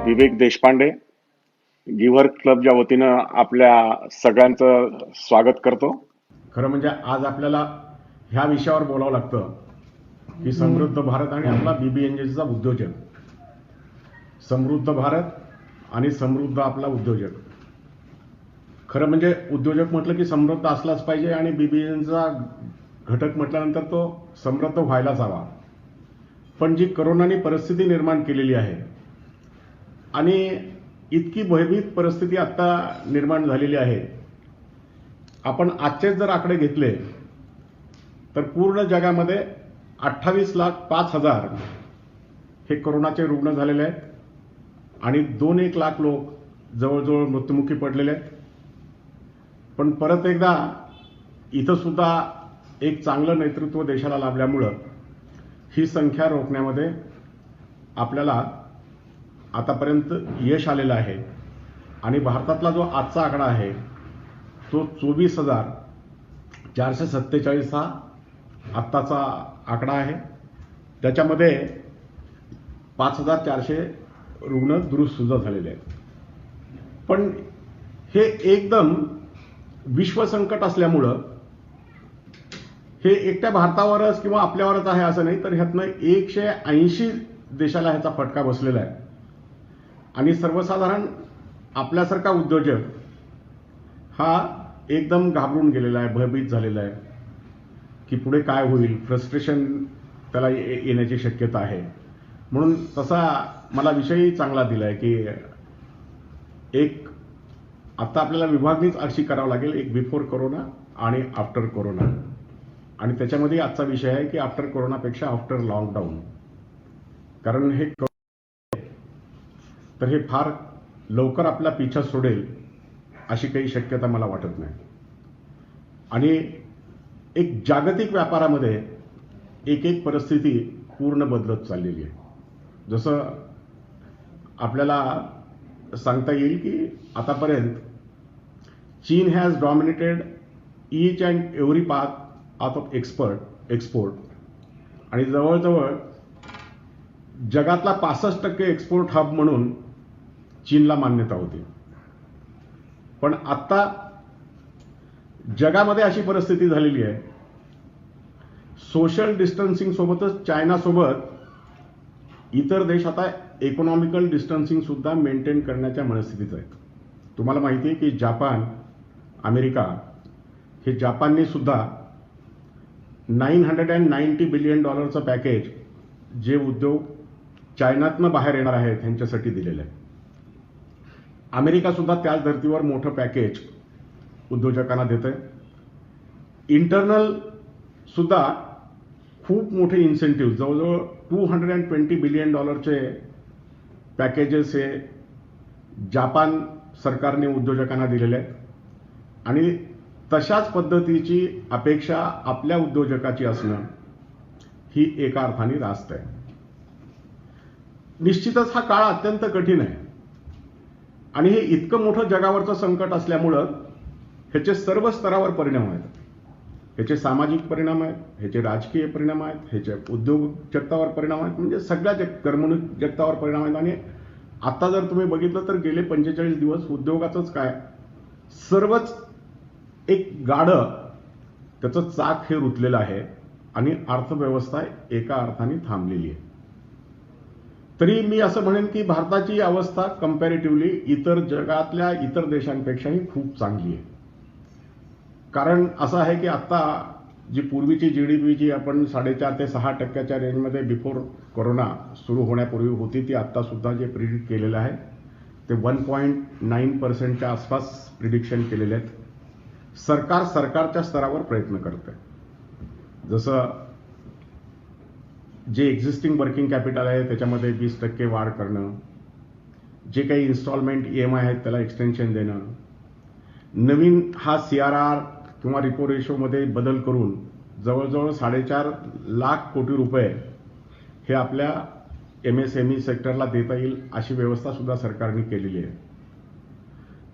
विवेक Deshpande giver क्लबच्या वतीनं आपल्या सगळ्यांचं स्वागत करतो. खरं म्हणजे आज आपल्याला ह्या विषयावर बोलावं लागतं की समृद्ध भारत आणि आपला BBNJचा उद्योजक. समृद्ध भारत आणि समृद्ध आपला उद्योजक. खरं म्हणजे उद्योजक म्हटलं की समृद्ध असलाच पाहिजे आणि BBNJचा घटक म्हटल्यानंतर तो समृद्ध व्हायलाच हवा. पण जी कोरोनाने परिस्थिती निर्माण केलेली आहे आणि इतकी भयभीत परिस्थिती आता निर्माण झालेली आहे. आपण आजचे जर आकडे घेतले तर पूर्ण जगामध्ये 28,05,000 हे कोरोनाचे रुग्ण झालेले आहेत आणि 2-1 लाख लोक जवळजवळ मृत्युमुखी पडलेले आहेत. पण परत एकदा इथं सुद्धा एक चांगलं नेतृत्व देशाला लाभल्यामुळं ही संख्या रोखण्यामध्ये आपल्याला आतापर्यंत यश आलेलं आहे. आणि भारतातला जो आजचा आकडा आहे तो 24,447 हा आत्ताचा आकडा आहे. त्याच्यामध्ये 5,400 रुग्ण दुरुस्त सुद्धा झालेले आहेत. पण हे एकदम विश्वसंकट असल्यामुळं हे एकट्या भारतावरच किंवा आपल्यावरच आहे असं नाही, तर ह्यातनं 180 देशाला ह्याचा फटका बसलेला आहे. आणि सर्वसाधारण आपल्यासारखा उद्योजक हा एकदम घाबरून गेलेला आहे, भयभीत झालेला आहे की पुढे काय होईल. फ्रस्ट्रेशन त्याला येण्याची शक्यता आहे. म्हणून तसा मला विषयही चांगला दिला आहे की एक आता आपल्याला विभागणीच अशी करावं लागेल, एक बिफोर कोरोना आणि आफ्टर कोरोना. आणि त्याच्यामध्ये आजचा विषय आहे की आफ्टर कोरोनापेक्षा आफ्टर लॉकडाऊन. कारण हे तर हे फार लवकर आपला पिछा सोडेल अशी काही शक्यता मला वाटत नाही. आणि एक जागतिक व्यापारामध्ये एक परिस्थिती पूर्ण बदलत चाललेली आहे. जसं आपल्याला सांगता येईल की आतापर्यंत चीन has dominated each and every part of export आणि जवळजवळ जगातला 65% एक्सपोर्ट हब म्हणून चीनला मान्यता होती. पण आता जगामध्ये अशी परिस्थिती झालेली आहे, सोशल डिस्टन्सिंग सोबतच चायनासोबत इतर देश आता इकॉनॉमिकल डिस्टन्सिंग सुद्धा मेंटेन करण्याच्या मनस्थितीत आहेत. तुम्हाला माहिती आहे की जापान, अमेरिका हे जापानने सुद्धा $990 बिलियन पॅकेज जे उद्योग चायनातनं बाहेर येणार आहेत त्यांच्यासाठी दिलेलं आहे. अमेरिका सुद्धा त्याच धर्तीवर मोठं पॅकेज उद्योजकांना देतंय. इंटरनल सुद्धा खूप मोठे इन्सेंटिव्ह जवळजवळ $220 बिलियन पॅकेजेस हे जापान सरकारने उद्योजकांना दिलेले आहेत. आणि तशाच पद्धतीची अपेक्षा आपल्या उद्योजकाची असणं ही एका अर्थाने रास्त आहे. निश्चितच हा काळ अत्यंत कठीण आहे आणि हे इतकं मोठं जगावरचं संकट असल्यामुळं ह्याचे सर्व स्तरावर परिणाम आहेत. ह्याचे सामाजिक परिणाम आहेत, ह्याचे राजकीय परिणाम आहेत, ह्याचे उद्योग जगतावर परिणाम आहेत, म्हणजे सगळ्या करमणूक जगतावर परिणाम आहेत. आणि आता जर तुम्ही बघितलं तर गेले 45 दिवस उद्योगाचंच काय सर्वच एक गाडं त्याचं चाक हे रुतलेलं आहे आणि अर्थव्यवस्था एका अर्थाने थांबलेली आहे. तरी मी असं म्हणेन की भारताची अवस्था कंपॅरेटिव्हली इतर जगातल्या इतर देशांपेक्षाही खूप चांगली आहे. कारण असं आहे की आता जी पूर्वीची GDP जी आपण 4.5 ते 6% रेंजमध्ये बिफोर कोरोना सुरू होण्यापूर्वी होती ती आत्ता सुद्धा जे प्रिडिक्ट केलेलं आहे ते 1.9% आसपास प्रिडिक्शन केलेले आहेत. सरकारच्या स्तरावर प्रयत्न करते. जसं जे एक्झिस्टिंग वर्किंग कॅपिटल आहे त्याच्यामध्ये 20% वाढ करणं, जे काही इन्स्टॉलमेंट EMI आहेत त्याला एक्सटेन्शन देणं, नवीन हा CRR किंवा रिपो रेशोमध्ये बदल करून जवळजवळ 4.5 लाख कोटी रुपये हे आपल्या MSME सेक्टरला देता येईल अशी व्यवस्था सुद्धा सरकारने केलेली आहे.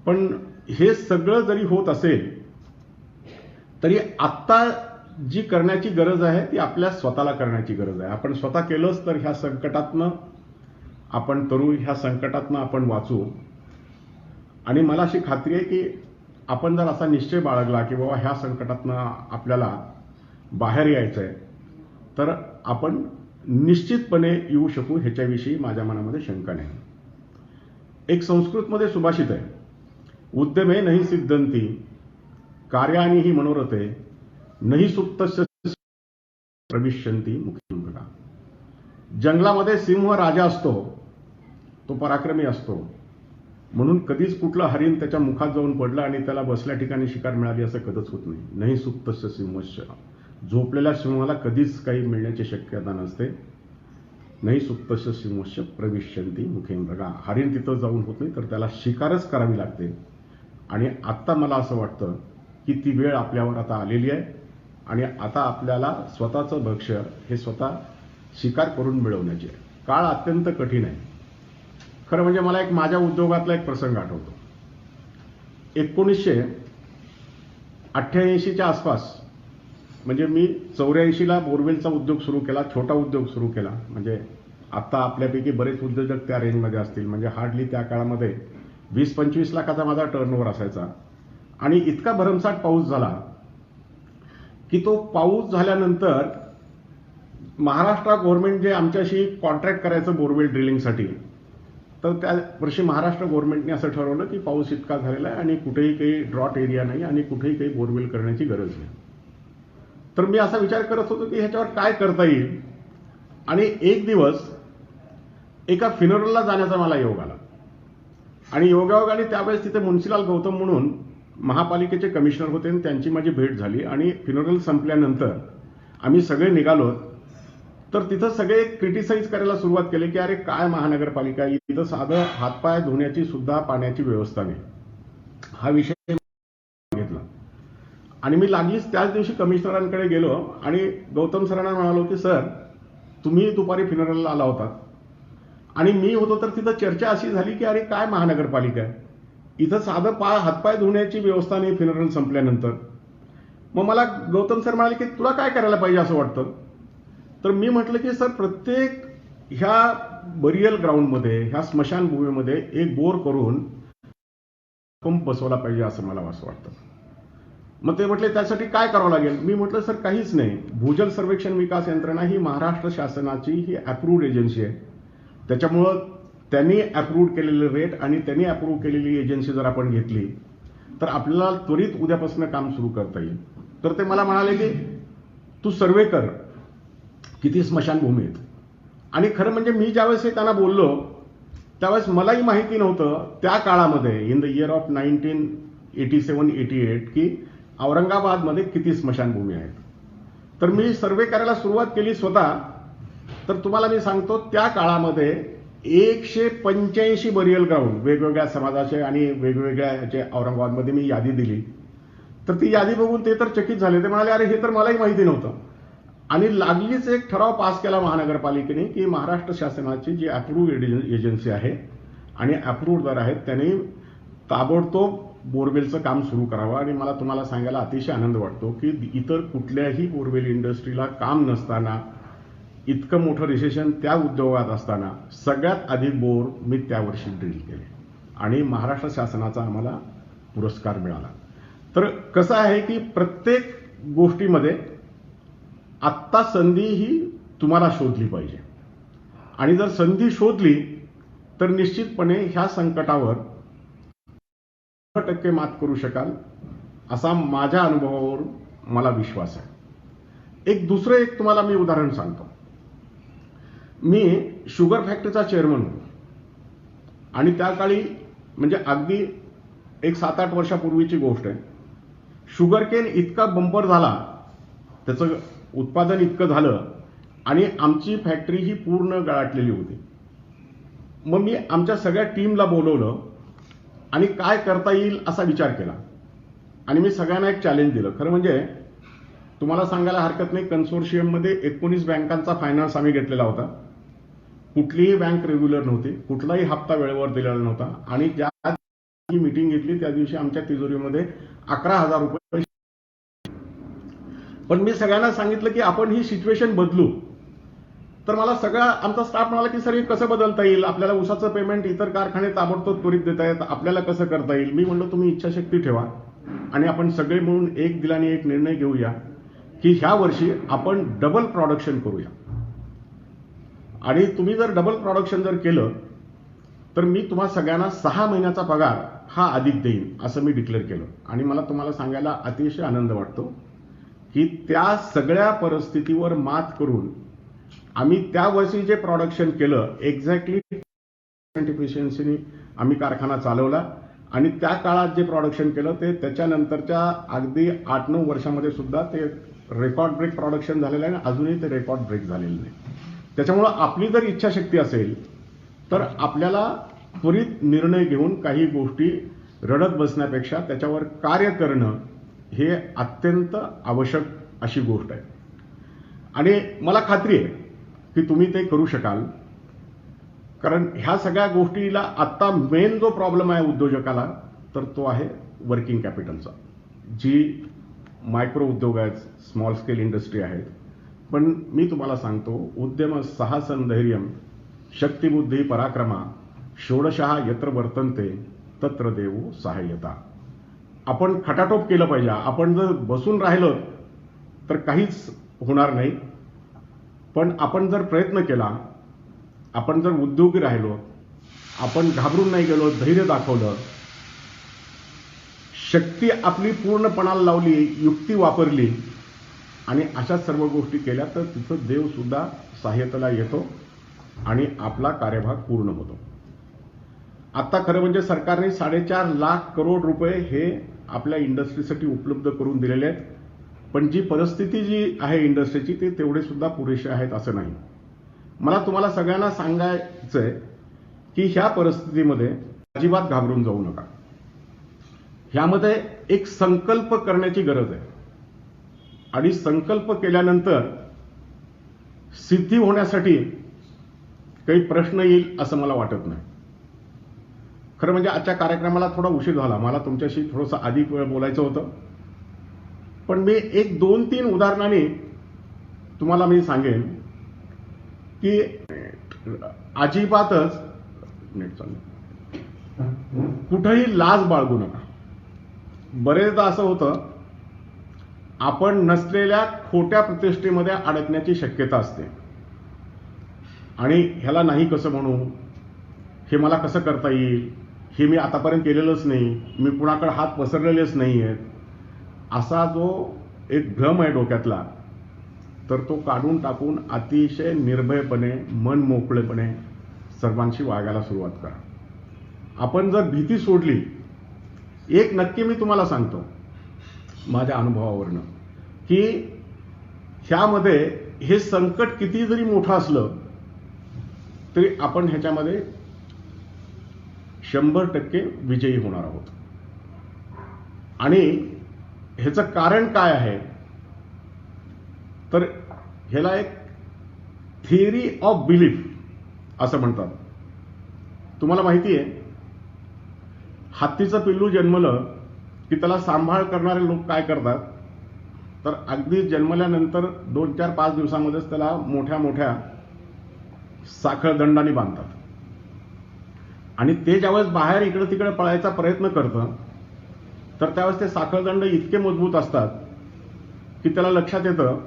पण हे सगळं जरी होत असेल तरी आत्ता जी करण्याची गरज आहे ती आपल्या स्वतःला करण्याची गरज आहे. आपण स्वतः केलंच तर ह्या संकटातनं आपण तरू ह्या संकटातनं आपण वाचू. आणि मला अशी खात्री आहे की आपण जर असा निश्चय बाळगला की बाबा ह्या संकटातनं आपल्याला बाहेर यायचं आहे, तर आपण निश्चितपणे येऊ शकू, ह्याच्याविषयी माझ्या मनामध्ये शंका नाही. एक संस्कृतमध्ये सुभाषित आहे, उद्यमे नहि सिद्धंती कार्याणि हि मनोरथे नहि सुप्तस्य प्रविशन्ति मुख्यम बघा. जंगलामध्ये सिंह राजा असतो, तो पराक्रमी असतो, म्हणून कधीच कुठलं हरिण त्याच्या मुखात जाऊन पडलं आणि त्याला बसल्या ठिकाणी शिकार मिळाली असं कधीच होत नाही. नाही सुप्तस्य सिंहस्य, झोपलेल्या सिंहाला कधीच काही मिळण्याची शक्यता नसते. नाही सुप्तस्य सिंहस्य प्रविशन्ति मुखेम बघा. हरिण तिथं जाऊन होत नाही, तर त्याला शिकारच करावी लागते. आणि आत्ता मला असं वाटतं की ती वेळ आपल्यावर आता आलेली आहे आणि आता आपल्याला स्वतःचं भक्ष्य हे स्वतः शिकार करून मिळवण्याची आहे. काळ अत्यंत कठीण आहे. खरं म्हणजे मला एक माझ्या उद्योगातला एक प्रसंग आठवतो. 1988च्या आसपास, म्हणजे मी 84ला बोरवेलचा उद्योग सुरू केला, छोटा उद्योग सुरू केला. म्हणजे आता आपल्यापैकी बरेच उद्योजक त्या रेंजमध्ये असतील. म्हणजे हार्डली त्या काळामध्ये 20-25 लाखाचा माझा टर्नओव्हर असायचा. आणि इतका भरमसाठ पाऊस झाला की तो पाऊस झाल्यानंतर महाराष्ट्र गव्हर्नमेंट जे आमच्याशी कॉन्ट्रॅक्ट करायचं बोरवेल ड्रिलिंगसाठी, तर त्या वर्षी महाराष्ट्र गव्हर्नमेंटने असं ठरवलं की पाऊस इतका झालेला आहे आणि कुठेही काही ड्रॉट एरिया नाही आणि कुठेही काही बोरवेल करण्याची गरज नाही. तर मी असा विचार करत होतो की ह्याच्यावर काय करता येईल. आणि एक दिवस एका फिनरलला जाण्याचा मला योग आला. आणि योगायोगाने त्यावेळेस तिथे मुन्सीलाल गौतम म्हणून महापालिकेचे कमिशनर होते आणि त्यांची माझी भेट झाली. आणि फिनरल संपल्यानंतर आम्ही सगळे निघालो, तर तिथं सगळे क्रिटिसाइज करायला सुरुवात केली की अरे काय महानगरपालिका, इथं साधं हातपाय धुण्याची सुद्धा पाण्याची व्यवस्था नाही. हा विषय घेतला आणि मी लागलीच त्याच दिवशी कमिशनरांकडे गेलो आणि गौतम सरांना म्हणालो की सर, तुम्ही दुपारी फिनरलला आला होता आणि मी होतो, तर तिथं चर्चा अशी झाली की अरे काय महानगरपालिका आहे, इथं साधं हातपाय धुण्याची व्यवस्था नाही फिनरल संपल्यानंतर. मग मला गौतम सर म्हणाले की तुला काय करायला पाहिजे असं वाटतं. तर मी म्हटलं की सर, प्रत्येक ह्या बरियल ग्राउंडमध्ये, ह्या स्मशानभूमीमध्ये एक बोर करून पंप बसवला पाहिजे असं मला असं वाटतं. मग ते म्हटले त्यासाठी काय करावं लागेल. मी म्हटलं सर काहीच नाही, भूजल सर्वेक्षण विकास यंत्रणा ही महाराष्ट्र शासनाची ही अप्रूव्ड एजन्सी आहे. त्याच्यामुळं त्यांनी अप्रूव्ड केलेले रेट आणि त्यांनी अप्रूव्ह केलेली एजन्सी जर आपण घेतली तर आपल्याला त्वरित उद्यापासून काम सुरू करता येईल. तर ते मला म्हणाले की तू सर्वे कर किती स्मशानभूमी आहेत. आणि खरं म्हणजे मी ज्यावेळेस हे त्यांना बोललो त्यावेळेस मलाही माहिती नव्हतं त्या काळामध्ये, इन द इयर ऑफ 1987-88, की औरंगाबादमध्ये किती स्मशानभूमी आहेत. तर मी सर्वे करायला सुरुवात केली स्वतः. तर तुम्हाला मी सांगतो, त्या काळामध्ये 185 बरियल ग्राउंड वेगवेगळ्या समाजाचे आणि वेगवेगळ्या जे औरंगाबादमध्ये मी यादी दिली. तर ती यादी बघून ते तर चकित झाले. ते म्हणाले अरे हे तर मलाही माहिती नव्हतं. आणि लागलीच एक ठराव पास केला महानगरपालिकेने की महाराष्ट्र शासनाची जी अप्रूव्ड एजन्सी आहे आणि अप्रूव्डदार आहेत त्यांनी ताबडतोब बोरवेलचं काम सुरू करावं. आणि मला तुम्हाला सांगायला अतिशय आनंद वाटतो की इतर कुठल्याही बोरवेल इंडस्ट्रीला काम नसताना, इतकं मोठं रिसेशन त्या उद्योगात असताना सगळ्यात अधिक बोर मी त्या वर्षी ड्रिल केले आणि महाराष्ट्र शासनाचा आम्हाला पुरस्कार मिळाला. तर कसं आहे की प्रत्येक गोष्टीमध्ये आत्ता संधी ही तुम्हाला शोधली पाहिजे. आणि जर संधी शोधली तर निश्चितपणे ह्या संकटावर 100% मात करू शकाल असा माझ्या अनुभवावर मला विश्वास आहे. एक दुसरं तुम्हाला मी उदाहरण सांगतो. मी शुगर फॅक्टरीचा चेअरमन होतो आणि त्या काळी म्हणजे अगदी एक 7-8 वर्षापूर्वीची गोष्ट आहे. शुगर केन इतका बंपर झाला, त्याचं उत्पादन इतकं झालं आणि आमची फॅक्टरी ही पूर्ण गळाटलेली होती. मग मी आमच्या सगळ्या टीमला बोलवलं आणि काय करता येईल असा विचार केला आणि मी सगळ्यांना एक चॅलेंज दिलं. खरं म्हणजे तुम्हाला सांगायला हरकत नाही, कन्सोर्शियममध्ये 19 बँकांचा फायनान्स आम्ही घेतलेला होता. कुठलीही बँक रेग्युलर नव्हती, कुठलाही हप्ता वेळेवर दिलेला नव्हता. आणि ज्या मीटिंग घेतली त्या दिवशी आमच्या तिजोरीमध्ये 11,000 रुपये. पण मी सगळ्यांना सांगितलं की आपण ही सिच्युएशन बदलू. तर मला सगळा आमचा स्टाफ म्हणाला की सर हे कसं बदलता येईल, आपल्याला ऊसाचं पेमेंट इतर कारखाने ताबडतोब त्वरित देता येत, आपल्याला कसं करता येईल. मी म्हणलो तुम्ही इच्छाशक्ती ठेवा आणि आपण सगळे मिळून एक दिलाने एक निर्णय घेऊया की ह्या वर्षी आपण डबल प्रोडक्शन करूया. आणि तुम्ही जर डबल प्रोडक्शन जर केलं तर मी तुम्हा सगळ्यांना 6 महिन्याचा पगार हा अधिक देईन असं मी डिक्लेअर केलं. आणि मला तुम्हाला सांगायला अतिशय आनंद वाटतो की त्या सगळ्या परिस्थितीवर मात करून आम्ही त्या वर्षी जे प्रोडक्शन केलं एक्झॅक्टली इफिशियन्सीने आम्ही कारखाना चालवला. आणि त्या काळात जे प्रोडक्शन केलं ते त्याच्यानंतरच्या अगदी 8-9 वर्षामध्ये सुद्धा ते रेकॉर्ड ब्रेक प्रोडक्शन झालेलं आहे आणि अजूनही ते रेकॉर्ड ब्रेक झालेलं नाही. त्याच्यामुळं आपली जर इच्छाशक्ती असेल तर आपल्याला त्वरित निर्णय घेऊन काही गोष्टी रडत बसण्यापेक्षा त्याच्यावर कार्य करणं हे अत्यंत आवश्यक अशी गोष्ट आहे. आणि मला खात्री आहे की तुम्ही ते करू शकाल. कारण ह्या सगळ्या गोष्टीला आत्ता मेन जो प्रॉब्लेम आहे उद्योजकाला तर तो आहे वर्किंग कॅपिटलचा. जी मायक्रो उद्योग आहेत, स्मॉल स्केल इंडस्ट्री आहेत. पण मी तुम्हाला सांगतो उद्यम साहसन धैर्यम शक्तिबुद्धी पराक्रमा षोडशः यत्र वर्तन्ते तत्र देवो सहाय्यता. आपण खटाटोप केलं पाहिजे. आपण जर बसून राहिलो तर काहीच होणार नाही. पण आपण जर प्रयत्न केला, आपण जर उद्योगी राहिलो, आपण घाबरून नाही गेलो, धैर्य दाखवलं, शक्ती आपली पूर्णपणाला लावली, युक्ती वापरली आणि अशा सर्व गोष्टी केल्या तर तिथं देव सुद्धा सहाय्यतेला येतो आणि आपला कार्यभाग पूर्ण होतो. आता खरं म्हणजे सरकारने 4.5 लाख करोड रुपये हे आपल्या इंडस्ट्रीसाठी उपलब्ध करून दिलेले आहेत. पण जी परिस्थिती जी आहे इंडस्ट्रीची ती तेवढे सुद्धा पुरेसे आहेत असं नाही. मला तुम्हाला सगळ्यांना सांगायचंय की ह्या परिस्थितीमध्ये अजिबात घाबरून जाऊ नका. ह्यामध्ये एक संकल्प करण्याची गरज आहे आणि संकल्प केल्यानंतर सिद्धी होण्यासाठी काही प्रश्न येईल असं मला वाटत नाही. खरं म्हणजे आजच्या कार्यक्रमाला थोडा उशीर झाला. मला तुमच्याशी थोडंसं अधिक वेळ बोलायचं होतं. पण मी 1-2-3 उदाहरणांनी तुम्हाला मी सांगेन की अजिबातच कुठेही लाज बाळगू नका. बरेचदा असं होतं आपण नसलेल्या खोट्या प्रतिष्ठेमध्ये अडकण्याची शक्यता असते आणि ह्याला नाही कसं म्हणू, हे मला कसं करता येईल, हे मी आतापर्यंत केलेलंच नाही, मी कुणाकडे हात पसरलेलेच नाही आहेत, असा जो एक भ्रम आहे डोक्यातला तर तो काढून टाकून अतिशय निर्भयपणे मन मोकळेपणे सर्वांशी वागायला सुरुवात करा. आपण जर भीती सोडली, एक नक्की मी तुम्हाला सांगतो माझ्या अनुभवावरनं की ह्यामध्ये हे संकट किती जरी मोठं असलं तरी आपण ह्याच्यामध्ये 100% विजयी होणार आहोत. आणि ह्याचं कारण काय आहे तर ह्याला एक थिअरी ऑफ बिलीफ असं म्हणतात. तुम्हाला माहिती आहे हत्तीचं पिल्लू जन्मलं की त्याला सांभाळ करणारे लोक काय करतात तर अगदी जन्मल्यानंतर 2-4-5 दिवसामध्येच त्याला मोठ्या मोठ्या साखळदंडाने बांधतात. आणि ते ज्यावेळेस बाहेर इकडे तिकडे पळायचा प्रयत्न करतं तर त्यावेळेस ते साखळदंड इतके मजबूत असतात की त्याला लक्षात येतं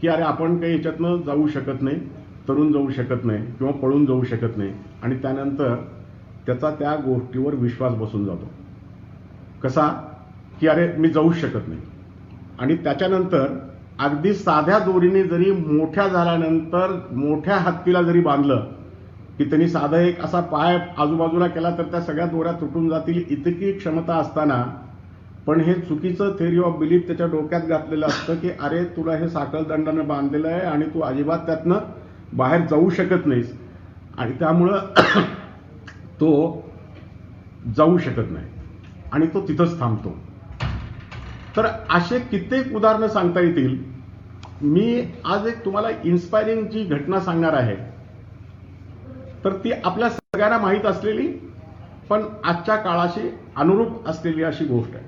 की अरे आपण काही याच्यातनं जाऊ शकत नाही, तरुण जाऊ शकत नाही किंवा पळून जाऊ शकत नाही. आणि त्यानंतर त्याचा त्या गोष्टीवर विश्वास बसून जातो. कसा की अरे मी जाऊच शकत नाही. आणि त्याच्यानंतर अगदी साध्या दोरीने जरी मोठ्या झाल्यानंतर मोठ्या हत्तीला जरी बांधलं की त्यांनी साधा एक असा पाय आजूबाजूला केला तर त्या सगळ्या दोऱ्या तुटून जातील इतकी क्षमता असताना पण हे चुकीचं थेअरी ऑफ बिलीफ त्याच्या डोक्यात घातलेलं असतं की अरे तुला हे साखळदंडानं बांधलेलं आहे आणि तू अजिबात त्यातनं बाहेर जाऊ शकत नाहीस आणि त्यामुळं तो जाऊ शकत नाही आणि तो तिथंच थांबतो. तर असे कित्येक उदाहरणं सांगता येतील. मी आज एक तुम्हाला इन्स्पायरिंग जी घटना सांगणार आहे तर ती आपल्या सगळ्यांना माहीत असलेली पण आजच्या काळाशी अनुरूप असलेली अशी गोष्ट आहे.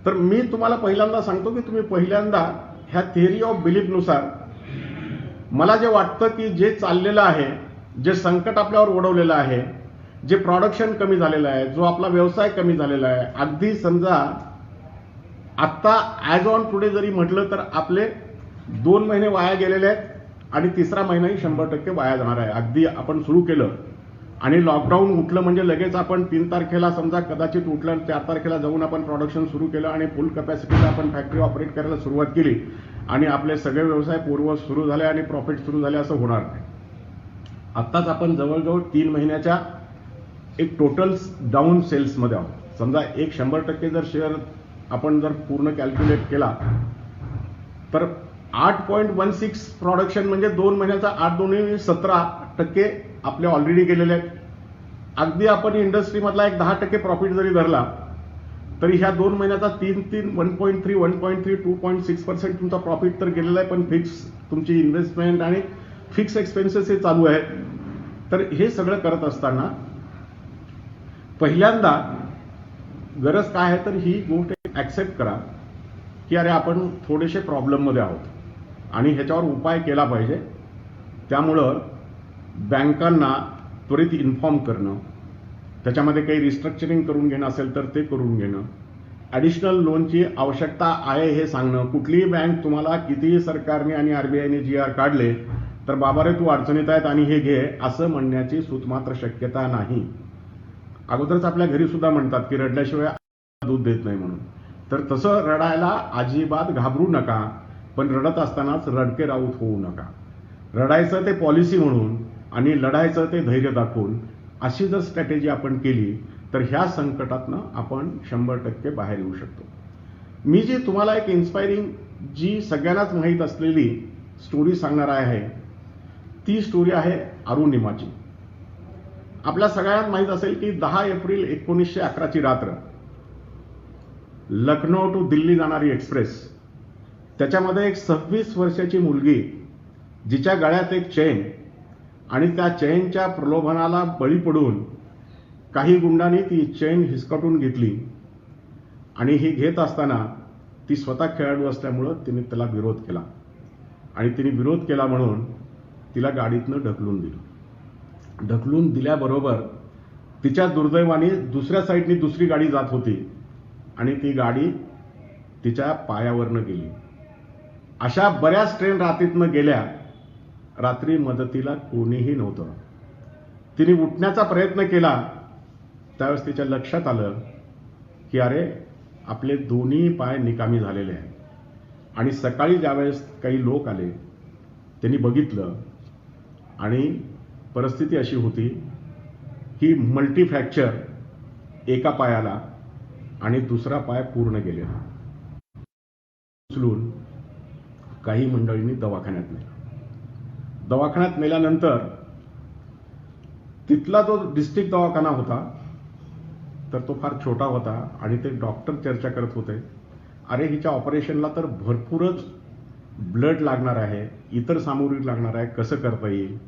तर मी तुम्हाला पहिल्यांदा सांगतो की तुम्ही पहिल्यांदा ह्या थिअरी ऑफ बिलीफनुसार मला जे वाटतं की जे चाललेलं आहे, जे संकट आपल्यावर ओढवलेलं आहे, जे प्रोडक्शन कमी झालेलं आहे, जो आपला व्यवसाय कमी झालेला आहे, अगदी समजा आत्ता ॲज ऑन टुडे जरी म्हटलं तर आपले 2 महिने वाया गेलेले आहेत आणि तिसरा महिनाही 100% वाया जाणार आहे. अगदी आपण सुरू केलं आणि लॉकडाऊन उठलं म्हणजे लगेच आपण 3 तारखेला समजा कदाचित उठलं, 4 तारखेला जाऊन आपण प्रोडक्शन सुरू केलं आणि फुल कॅपॅसिटीला आपण फॅक्टरी ऑपरेट करायला सुरुवात केली आणि आपले सगळे व्यवसाय पूर्व सुरू झाले आणि प्रॉफिट सुरू झाले असं होणार नाही. आत्ताच आपण जवळजवळ 3 महिन्याच्या एक टोटल डाऊन सेल्समध्ये आहोत. समजा एक 100% जर शेअर आपण जर पूर्ण कॅल्क्युलेट केला तर 8.16 प्रोडक्शन म्हणजे 2 महिन्याचा 8 दोन्ही 17% आपले ऑलरेडी गेलेले आहेत. अगदी आपण इंडस्ट्रीमधला एक 10% प्रॉफिट जरी धरला तरी ह्या 2 महिन्याचा 1.3 1.3 2.6% तुमचा प्रॉफिट तर गेलेला आहे, पण फिक्स तुमची इन्व्हेस्टमेंट आणि फिक्स एक्सपेन्सेस हे चालू आहेत. तर हे सगळं करत असताना पहिल्यांदा गरज काय आहे तर ही गोष्ट ॲक्सेप्ट करा की अरे आपण थोडेसे प्रॉब्लेममध्ये आहोत आणि ह्याच्यावर उपाय केला पाहिजे. त्यामुळं बँकांना त्वरित इन्फॉर्म करणं, त्याच्यामध्ये काही रिस्ट्रक्चरिंग करून घेणं असेल तर ते करून घेणं, ॲडिशनल लोनची आवश्यकता आहे हे सांगणं. कुठलीही बँक तुम्हाला कितीही सरकारने आणि RBIने GR काढले तर बाबा रे तू अडचणीत आहेत आणि हे घे असं म्हणण्याची सुतमात्र शक्यता नाही. अगोदरच आपल्या घरी सुद्धा म्हणतात की रडल्याशिवाय दूध देत नाही म्हणून. तर तसं रडायला अजिबात घाबरू नका, पण रडत असतानाच रडके राऊत होऊ नका. रडायचं ते पॉलिसी म्हणून आणि लढायचं ते धैर्य दाखवून अशी जर स्ट्रॅटेजी आपण केली तर ह्या संकटातनं आपण 100% बाहेर येऊ शकतो. मी जी तुम्हाला एक इन्स्पायरिंग जी सगळ्यांनाच माहीत असलेली स्टोरी सांगणार आहे ती स्टोरी आहे अरुणिमाची. आपल्या सगळ्यांना माहीत असेल की 10 एप्रिल 1911ची रात्र लखनौ टू दिल्ली जाणारी एक्सप्रेस, त्याच्यामध्ये एक 26 वर्षाची मुलगी जिच्या गळ्यात एक चेन आणि त्या चेनच्या प्रलोभनाला बळी पडून काही गुंडांनी ती चेन हिसकावून घेतली आणि ही घेत असताना ती स्वतः खेळाडू असल्यामुळं तिने त्याला विरोध केला आणि तिने विरोध केला म्हणून तिला गाडीतनं ढकलून दिलं. ढकलून दिल्याबरोबर तिच्या दुर्दैवाने दुसऱ्या साईडनी दुसरी गाडी जात होती आणि ती गाडी तिच्या पायावरनं गेली. अशा बऱ्याच ट्रेन रात्रीतनं गेल्या. रात्री मदतीला कोणीही नव्हतं. तिने उठण्याचा प्रयत्न केला त्यावेळेस तिच्या लक्षात आलं की अरे आपले दोन्ही पाय निकामी झालेले आहेत. आणि सकाळी ज्यावेळेस काही लोक आले त्यांनी बघितलं आणि परिस्थिती अशी होती की मल्टी फ्रॅक्चर एका पायाला आणि दुसरा पाय पूर्ण गेलेला. उचलून काही मंडळींनी दवाखान्यात नेलं. दवाखान्यात नेल्यानंतर तिथला जो डिस्ट्रिक्ट दवाखाना होता तर तो फार छोटा होता आणि ते डॉक्टर चर्चा करत होते, अरे हिच्या ऑपरेशनला तर भरपूरच ब्लड लागणार आहे, इतर सामुग्री लागणार आहे, कसं करता येईल.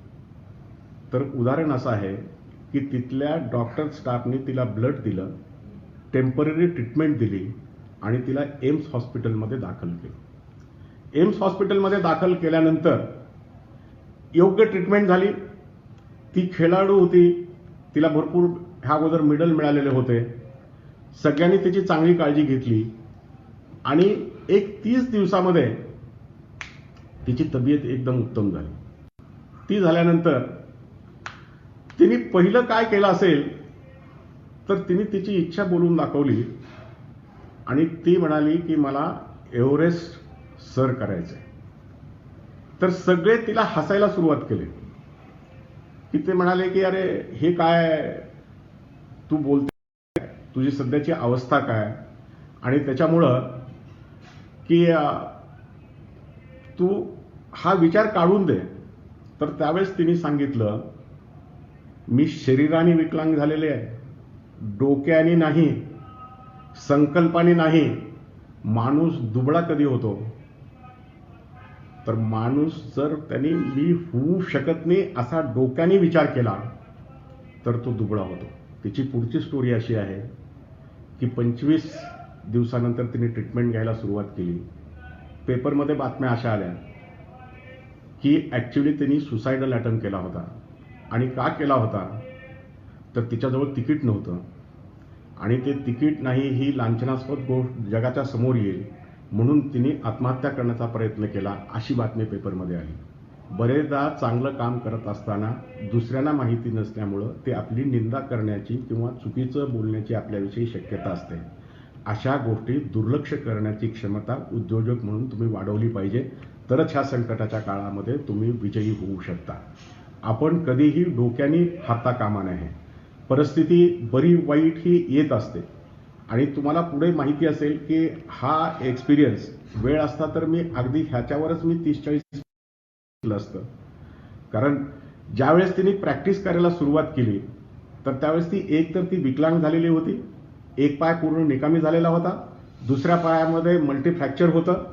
तर उदाहरण असं आहे की तिथल्या डॉक्टर स्टाफने तिला ब्लड दिलं, टेम्पररी ट्रीटमेंट दिली आणि तिला एम्स हॉस्पिटलमध्ये दाखल केलं. एम्स हॉस्पिटलमध्ये दाखल केल्यानंतर योग्य ट्रीटमेंट झाली. ती खेळाडू होती, तिला भरपूर ह्या अगोदर मेडल मिळालेले होते. सगळ्यांनी तिची चांगली काळजी घेतली आणि एक 30 दिवसामध्ये तिची तब्येत एकदम उत्तम झाली. ती झाल्यानंतर तिने पहिलं काय केलं असेल तर तिने तिची इच्छा बोलून दाखवली आणि ती म्हणाली की मला एव्हरेस्ट सर करायचंय. तर सगळे तिला हसायला सुरुवात केली की ते म्हणाले की अरे हे काय तू बोलते, तुझी सध्याची अवस्था काय आणि त्याच्यामुळं की तू हा विचार काढून दे. तर त्यावेळेस तिने सांगितलं, मी शरीराने विकलांग झालेले आहे, डोक्याने नाही, संकल्पाने नाही. माणूस दुबळा कधी होतो तर माणूस जर त्यांनी मी होऊ शकत नाही असा डोक्याने विचार केला तर तो दुबळा होतो. तिची पुढची स्टोरी अशी आहे की 25 दिवसानंतर तिने ट्रीटमेंट घ्यायला सुरुवात केली. पेपरमध्ये बातम्या अशा आल्या की ॲक्च्युली त्यांनी सुसायडल अटेम्प्ट केला होता. आणि का केला होता, तर तिच्याजवळ तिकीट नव्हतं आणि ते तिकीट नाही ही लांछनास्पद गोष्ट जगाच्या समोर येईल म्हणून तिने आत्महत्या करण्याचा प्रयत्न केला, अशी बातमी पेपरमध्ये आली. बरेचदा चांगलं काम करत असताना दुसऱ्यांना माहिती नसल्यामुळं ते आपली निंदा करण्याची किंवा चुकीचं बोलण्याची आपल्याविषयी शक्यता असते. अशा गोष्टी दुर्लक्ष करण्याची क्षमता उद्योजक म्हणून तुम्ही वाढवली पाहिजे, तरच ह्या संकटाच्या काळामध्ये तुम्ही विजयी होऊ शकता. आपण कधीही डोक्याने हारता कामा नये. परिस्थिती बरी वाईट ही येत असते आणि तुम्हाला पुढे माहिती असेल की हा एक्सपिरियन्स वेळ असता तर मी अगदी ह्याच्यावरच मी 30-40 असतं. कारण ज्यावेळेस तिने प्रॅक्टिस करायला सुरुवात केली तर त्यावेळेस ती एक तर ती विकलांग झालेली होती, एक पाय पूर्ण निकामी झालेला होता, दुसऱ्या पायामध्ये मल्टीफ्रॅक्चर होतं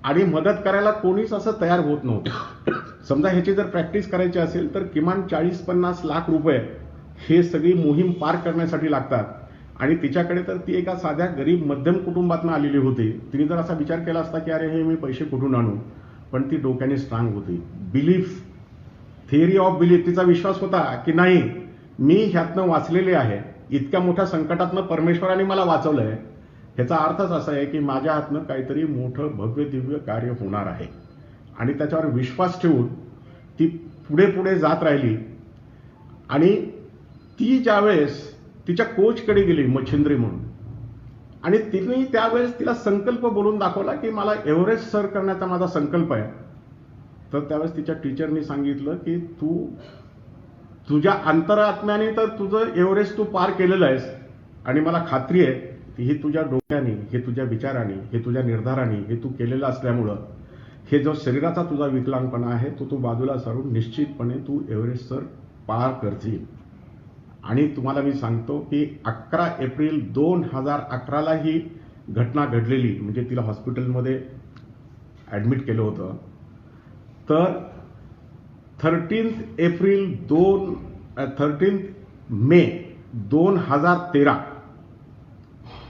आणि मदत करायला कोणीच असं तयार होत नव्हतं. समजा ह्याची जर प्रॅक्टिस करायची असेल तर किमान 40-50 लाख रुपये हे सगळी मोहीम पार करण्यासाठी लागतात आणि तिच्याकडे तर ती एका साध्या गरीब मध्यम कुटुंबातून आलेली होती. तिने जर असा विचार केला असता की अरे हे मी पैसे कुठून आणू, पण ती डोक्याने स्ट्रॉंग होती. बिलीफ, थिअरी ऑफ बिलीफ, तिचा विश्वास होता की नाही मी ह्यातनं वाचलेले आहे, इतक्या मोठ्या संकटातनं परमेश्वराने मला वाचवलंय, ह्याचा अर्थच असा आहे की माझ्या हातनं काहीतरी मोठं भव्य दिव्य कार्य होणार आहे. आणि त्याच्यावर विश्वास ठेवून ती पुढे पुढे जात राहिली. आणि ती ज्यावेळेस तिच्या कोचकडे गेली मच्छिंद्री म्हणून आणि तिने त्यावेळेस तिला संकल्प बोलून दाखवला की मला एव्हरेस्ट सर करण्याचा माझा संकल्प आहे, तर त्यावेळेस तिच्या टीचरनी सांगितलं की तू तुझ्या अंतरात्म्याने तर तुझं एव्हरेस्ट तू पार केलेलं आहेस आणि मला खात्री आहे की हे तुझ्या डोक्याने, हे तुझ्या विचाराने, हे तुझ्या निर्धाराने हे तू केलेलं असल्यामुळं हे जो शरीराचा तुझा विकलांगपणा आहे तो तू बाजूला सारून निश्चितपणे तू एव्हरेस्ट सर पार करशील. आणि तुम्हाला मी सांगतो की 11 एप्रिल 2011 ही घटना घडलेली, म्हणजे तिला हॉस्पिटलमध्ये ॲडमिट केलं होतं. तर 13 मे 2013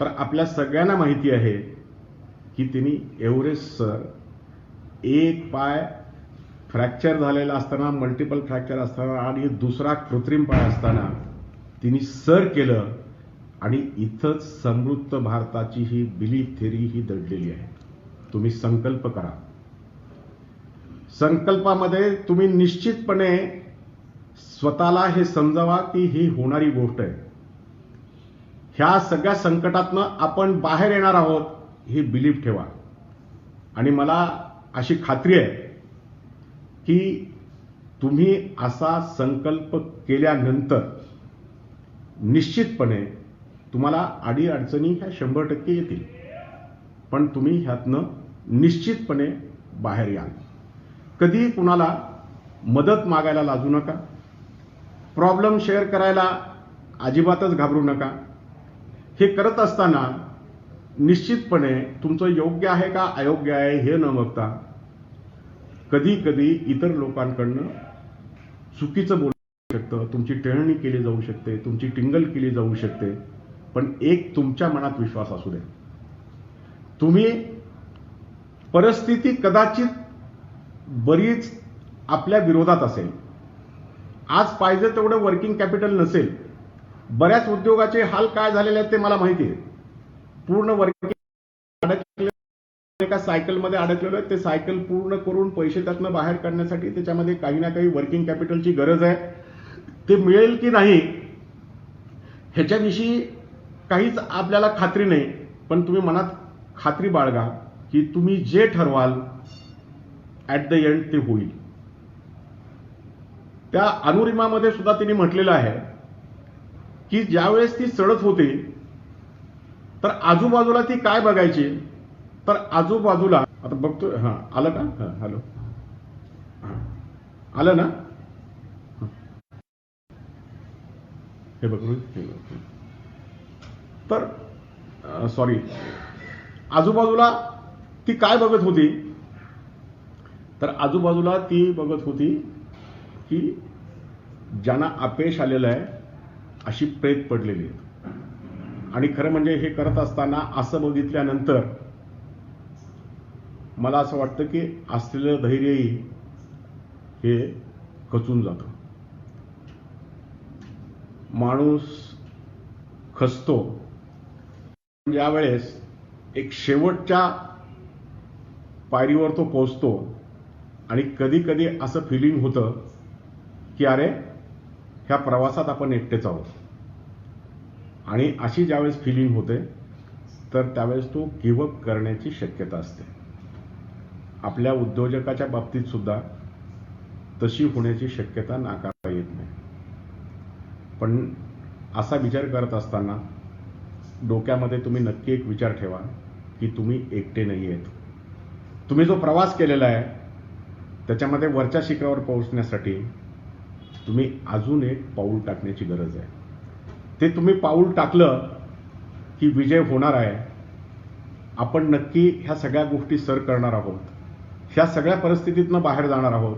तर आपल्या सगळ्यांना माहिती आहे की तिने एव्हरेस्ट सर एक पाय फ्रॅक्चर झालेला असताना, मल्टिपल फ्रॅक्चर असताना आणि दुसरा कृत्रिम पाय असताना तिने सर केलं. आणि इथंच समृद्ध भारताची ही बिलीफ थेरी ही दडलेली आहे. तुम्ही संकल्प करा. संकल्पामध्ये तुम्ही निश्चितपणे स्वतःला हे समजावा की ही होणारी गोष्ट आहे. ह्या सगळ्या संकटातनं आपण बाहेर येणार आहोत ही बिलीफ ठेवा. आणि मला अशी खात्री आहे की तुम्ही असा संकल्प केल्यानंतर निश्चितपणे तुम्हाला अडीअडचणी ह्या 100% येतील, पण तुम्ही ह्यातनं निश्चितपणे बाहेर याल. कधीही कुणाला मदत मागायला लाजू नका. प्रॉब्लेम शेअर करायला अजिबातच घाबरू नका. हे करत असताना निश्चितपणे तुमचं योग्य आहे का अयोग्य आहे हे न बघता कधी कधी इतर लोकांकडनं चुकीचं बोलू शकतं, तुमची टेहळणी केली जाऊ शकते, तुमची टिंगल केली जाऊ शकते, पण एक तुमच्या मनात विश्वास असू दे. तुम्ही परिस्थिती कदाचित बरीच आपल्या विरोधात असेल, आज पाहिजे तेवढं वर्किंग कॅपिटल नसेल. बऱ्याच उद्योगाचे हाल काय झालेले आहेत ते मला माहिती आहे. पूर्ण वर्किंग एका सायकलमध्ये अडकलेलो आहे, ते सायकल पूर्ण करून पैसे त्यातनं बाहेर काढण्यासाठी त्याच्यामध्ये काही ना काही वर्किंग कॅपिटलची गरज आहे. ते मिळेल की नाही ह्याच्याविषयी काहीच आपल्याला खात्री नाही, पण तुम्ही मनात खात्री बाळगा की तुम्ही जे ठरवाल ॲट द एंड ते होईल. त्या अनुरिमामध्ये सुद्धा तिने म्हटलेलं आहे की ज्यावेळेस ती चढत होती तर आजूबाजूला ती काय बघायची, तर आजूबाजूला आता बघतोय. हां आलं का? हां हॅलो, हां आलं ना? हे बघू. तर सॉरी, आजूबाजूला ती काय बघत होती, तर आजूबाजूला ती बघत होती की ज्यांना अपयश आलेलं आहे अशी प्रेत पडलेली आहेत. आणि खरं म्हणजे हे करत असताना असं बघितल्यानंतर मला असं वाटतं की असलेलं धैर्यही हे खचून जातं. माणूस खचतो ज्यावेळेस एक शेवटच्या पायरीवर तो पोहोचतो आणि कधी कधी असं फिलिंग होतं की अरे ह्या प्रवासात आपण एकटेच आहोत. आणि अशी ज्यावेळेस फिलिंग होते तर त्यावेळेस तो गिव्हअप करण्याची शक्यता असते. आपल्या उद्योजकाच्या बाबतीत सुद्धा तशी होण्याची शक्यता नाकारता येत नाही. पण असा विचार करत असताना डोक्यामध्ये तुम्ही नक्की एक विचार ठेवा की तुम्ही एकटे नाही आहेत. तुम्ही जो प्रवास केलेला आहे त्याच्यामध्ये वरच्या शिखरावर पोहोचण्यासाठी तुम्ही अजून एक पाऊल टाकण्याची गरज आहे. ते तुम्ही पाऊल टाकलं की विजय होणार आहे. आपण नक्की ह्या सगळ्या गोष्टी सर करणार आहोत. ह्या सगळ्या परिस्थितीतनं बाहेर जाणार आहोत.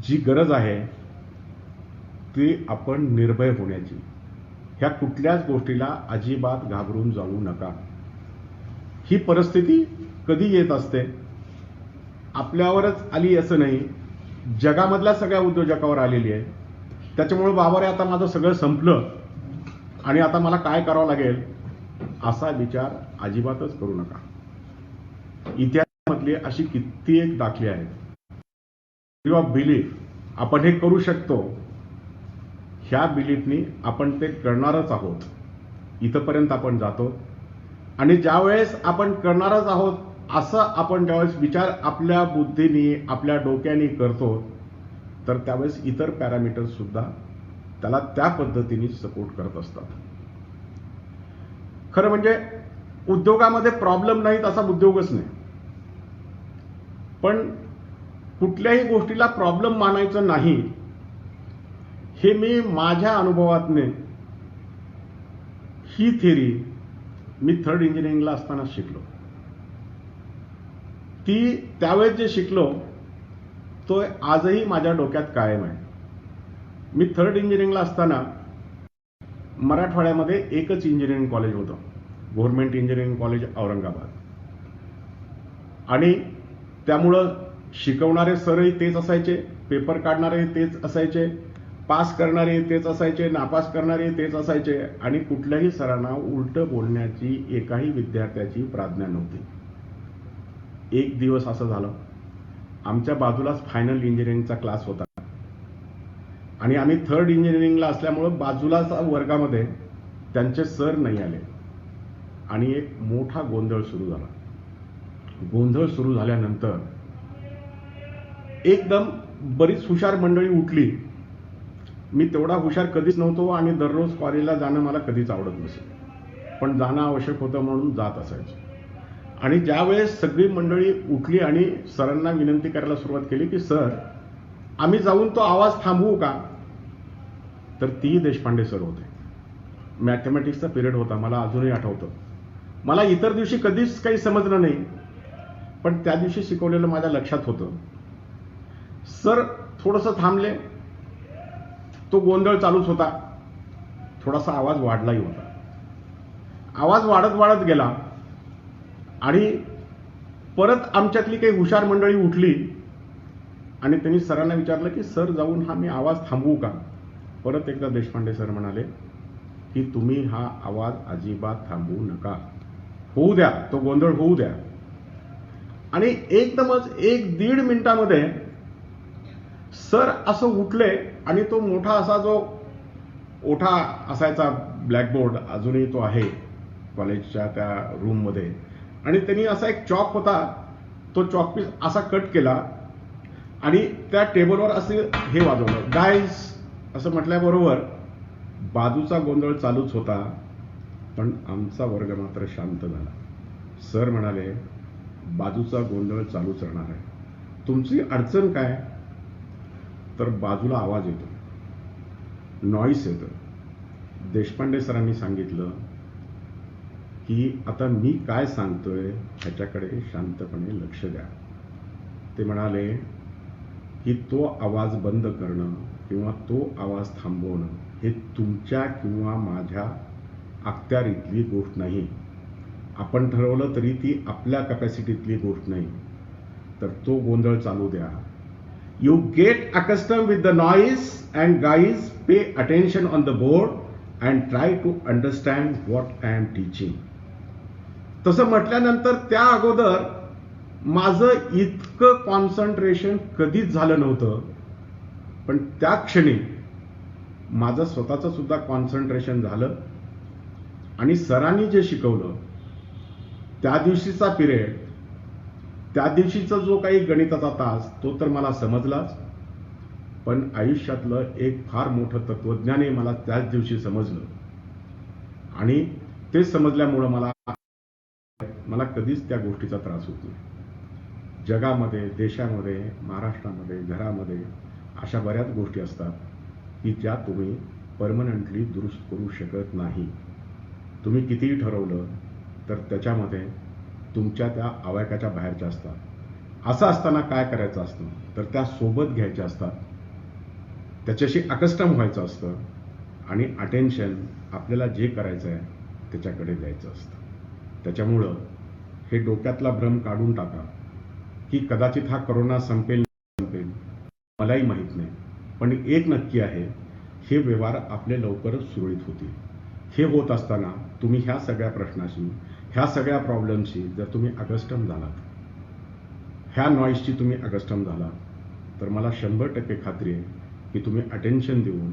जी गरज आहे ती आपण निर्भय होण्याची. ह्या कुठल्याच गोष्टीला अजिबात घाबरून जाऊ नका. ही परिस्थिती कधी येत असते, आपल्यावरच आली असं नाही, जगामधल्या सगळ्या उद्योजकावर आलेली आहे. त्याच्यामुळे बाबा रे आता माझं सगळं संपलं आणि आता मला काय करावं लागेल असा विचार अजिबातच करू नका. इतिहासामधले अशी कित्येक दाखले आहेत ऑफ बिलीफ. आपण हे करू शकतो, ह्या बिलीफनी आपण ते करणारच आहोत. इथपर्यंत आपण जातो आणि ज्यावेळेस आपण करणारच आहोत असं आपण ज्यावेळेस विचार आपल्या बुद्धीने आपल्या डोक्याने करतो तर त्यावेळेस इतर पॅरामीटर्स सुद्धा त्याला त्या पद्धतीने सपोर्ट करत असतात. खरं म्हणजे उद्योगामध्ये प्रॉब्लेम नाहीत असा उद्योगच नाही. पण कुठल्याही गोष्टीला प्रॉब्लेम मानायचं नाही हे मी माझ्या अनुभवातने ही थिअरी मी थर्ड इंजिनिअरिंगला असताना शिकलो. ती त्यावेळेस जे शिकलो तो आजही माझ्या डोक्यात कायम आहे. मी थर्ड इंजिनिअरिंगला असताना मराठवाड्यामध्ये एकच इंजिनिअरिंग कॉलेज होतं, गव्हर्नमेंट इंजिनिअरिंग कॉलेज औरंगाबाद. आणि त्यामुळं शिकवणारे सरही तेच असायचे, पेपर काढणारे तेच असायचे, पास करणारे तेच असायचे, नापास करणारे तेच असायचे. आणि कुठल्याही सरांना उलटं बोलण्याची एकाही विद्यार्थ्याची प्राज्ञा नव्हती. एक दिवस असं झालं, आमच्या बाजूलाच फायनल इंजिनिअरिंगचा क्लास होता आणि आम्ही थर्ड इंजिनिअरिंगला असल्यामुळं बाजूलाच वर्गामध्ये त्यांचे सर नाही आले आणि एक मोठा गोंधळ सुरू झाला. गोंधळ सुरू झाल्यानंतर एकदम बरीच हुशार मंडळी उठली. मी तेवढा हुशार कधीच नव्हतो आणि दररोज कॉलेजला जाणं मला कधीच आवडत नसे, पण जाणं आवश्यक होतं म्हणून जात असायचं. आणि ज्यावेळेस सगळी मंडळी उठली आणि सरांना विनंती करायला सुरुवात केली की सर आम्ही जाऊन तो आवाज थांबवू का, तर ती देशपांडे सर होते. मॅथमॅटिक्सचा पिरियड होता, मला अजूनही आठवतं. मला इतर दिवशी कधीच काही समजलं नाही, पण त्या दिवशी शिकवलेलं माझ्या लक्षात होतं. सर थोडंसं थांबले, तो गोंधळ चालूच होता, थोडासा आवाज वाढलाही होता. आवाज वाढत वाढत गेला आणि परत आमच्यातली काही हुशार मंडळी उठली आणि त्यांनी सरांना विचारलं की सर जाऊन हा मी आवाज थांबवू का. परत एकदा देशपांडे सर म्हणाले की तुम्ही हा आवाज अजिबात थांबवू नका, होऊ द्या, तो गोंधळ होऊ द्या. आणि एकदमच 1-1.5 मिनिटामध्ये सर असं उठले आणि तो मोठा असा जो ओठा असायचा ब्लॅकबोर्ड, अजूनही तो आहे कॉलेजच्या त्या रूममध्ये, आणि त्यांनी असा एक चॉक होता, तो चॉकपीस असा कट केला आणि त्या टेबलवर असे हे वाजवलं, गाईज असं म्हटल्याबरोबर बाजूचा गोंधळ चालूच होता, पण आमचा वर्ग मात्र शांत झाला. सर म्हणाले बाजूचा गोंधळ चालूच राहणार आहे, तुमची अडचण काय. तर बाजूला आवाज येतो, नॉईस येतो. देशपांडे सरांनी सांगितलं की आता मी काय सांगतोय ह्याच्याकडे शांतपणे लक्ष द्या. ते म्हणाले की तो आवाज बंद करणं किंवा तो आवाज थांबवणं हे तुमच्या किंवा माझ्या अखत्यारीतली गोष्ट नाही. आपण ठरवलं तरी ती आपल्या कॅपॅसिटीतली गोष्ट नाही. तर तो गोंधळ चालू द्या. You get accustom with the noise and guys pay attention on the board and try to understand what I am teaching. तसं म्हटल्यानंतर त्या अगोदर माझं इतकं कॉन्सन्ट्रेशन कधीच झालं नव्हतं, पण त्या क्षणी माझं स्वतःचं सुद्धा कॉन्सन्ट्रेशन झालं आणि सरांनी जे शिकवलं त्या दिवशीचा पिरियड, त्या दिवशीचा जो काही गणिताचा तास, तो तर मला समजलाच, पण आयुष्यातलं एक फार मोठं तत्वज्ञानही मला त्याच दिवशी समजलं. आणि ते समजल्यामुळं मला कधीच त्या गोष्टीचा त्रास होत नाही. जगामध्ये, देशामध्ये, महाराष्ट्रामध्ये, घरामध्ये अशा बऱ्याच गोष्टी असतात की ज्या तुम्ही परमनंटली दुरुस्त करू शकत नाही. तुम्ही कितीही ठरवलं तर त्याच्यामध्ये तुमच्या त्या आवाक्याच्या बाहेरच्या असतात. असं असताना काय करायचं असतं तर त्या सोबत घ्यायच्या असतात, त्याच्याशी अकस्टम व्हायचं असतं आणि अटेन्शन आपल्याला जे करायचं आहे त्याच्याकडे द्यायचं असतं. त्याच्यामुळं हे डोक्यातला भ्रम काढून टाका की कदाचित हा कोरोना संपेल मलाही माहीत नाही, पण एक नक्की आहे, हे व्यवहार आपले लवकरच सुरळीत होतील. हे होत असताना तुम्ही ह्या सगळ्या प्रश्नाशी, ह्या सगळ्या प्रॉब्लेमशी जर तुम्ही अकस्टम झालात, ह्या नॉईजची तुम्ही अकस्टम झालात, तर मला 100% खात्री आहे की तुम्ही अटेन्शन देऊन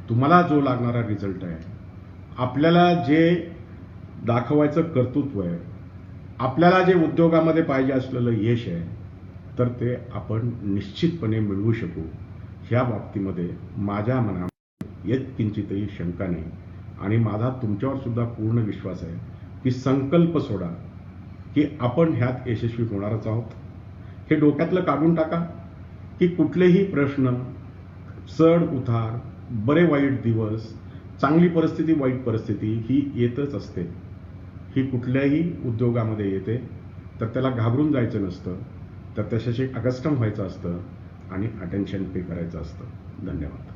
तुम्हाला जो लागणारा रिझल्ट आहे, आपल्याला जे दाखवायचं कर्तृत्व आहे, आपल्याला जे उद्योगामध्ये पाहिजे असलेलं यश आहे, तर ते आपण निश्चितपणे मिळवू शकू. ह्या बाबतीमध्ये माझ्या मनात यत्किंचितही शंका नाही आणि माझा तुमच्यावर सुद्धा पूर्ण विश्वास आहे की संकल्प सोडा की आपण ह्यात यशस्वी होणारच आहोत. हे डोक्यातलं काढून टाका की कुठलेही प्रश्न, चढ उतार, बरे वाईट दिवस, चांगली परिस्थिती, वाईट परिस्थिती ही येतच असते. ही कुठल्याही उद्योगामध्ये येते, तर त्याला घाबरून जायचं नसतं, तर त्याच्याशी अकस्टम व्हायचं असतं आणि अटेन्शन पे करायचं असतं. धन्यवाद.